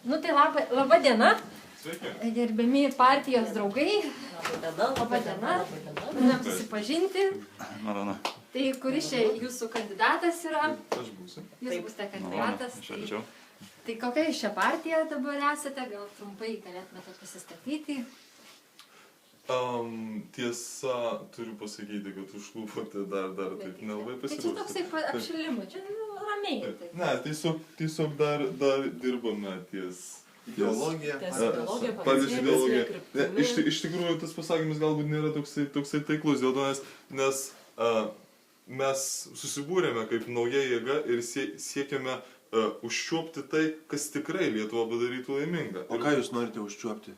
Nu tai laba diena. Sveiki. Gerbiami partijos draugai. Laba diena. Norėjom susipažinti. Malonu. Tai kuris čia jūsų kandidatas yra? Aš būsiu. Jūs būsite kandidatas. Iš arčiau. Tai kokia jūs čia partija dabar esate? Gal trumpai galėtumėte prisistatyti? Tiesa, turiu pasakyti, kad užklupote dar taip nelabai Tai čia toksai apšilimu, čia ramiai. taip. Ne, tiesiog dar dirbame ties Ideologija. pavyzdžiui, ideologija. Iš tikrųjų, tas pasakymas galbūt nėra toksai taiklus, dėl to, nes mes susibūrėme kaip nauja jėga ir siekiame užčiuopti tai, kas tikrai Lietuvą padarytų laimingą. O ką jūs norite užčiuopti?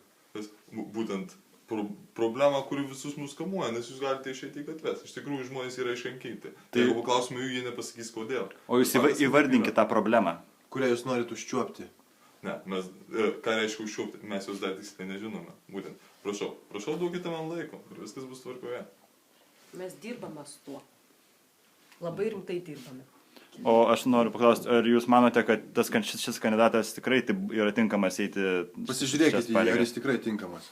Būtent problema, kuri visus mus kamuoja, nes jūs galite išeiti į gatves. Iš tikrųjų, žmonės yra išrankinti. Tai jeigu paklausime jų, jie nepasakys kodėl. O jūs įvardinkite tą problemą. Kurią jūs norite užčiuopti? Ne, mes, ką reiškia užčiuopti, mes jos dar tiksliai nežinome. Būtent, prašau, duokite man laiko ir viskas bus tvarkoje. Mes dirbame su tuo. Labai rimtai dirbame. O aš noriu paklausti, ar jūs manote, kad šis kandidatas tikrai yra tinkamas eiti? Pasižiūrėkite, ar jis tikrai tinkamas.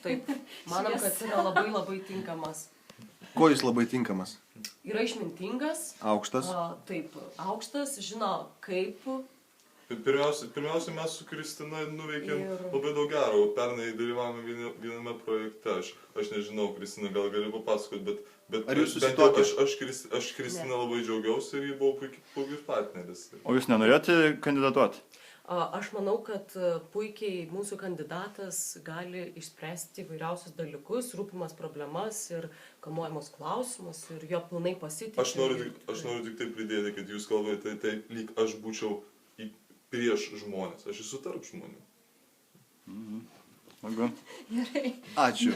Taip, manom, kad yra labai tinkamas. Ko jis labai tinkamas? Yra išmintingas. Aukštas? Taip, aukštas, žino kaip. Pirmiausia, mes su Kristina nuveikėm labai daug gero. Pernai dalyvavome viename projekte. Aš nežinau, Kristina gal gali papasakoti, bet ar jūs susituokę? Aš Kristina labai džiaugiausi ir ji buvo puikius partneris. O jūs nenorėjote kandidatuoti? Aš manau, kad puikiai mūsų kandidatas gali išspręsti įvairiausius dalykus, rūpimas problemas ir kamuojamus klausimus ir jo pilnai pasitikti. Aš noriu tik tai pridėti, kad jūs kalbate taip, lyg aš būčiau prieš žmonės. Aš esu tarp žmonių. Smagu. Gerai. Ačiū.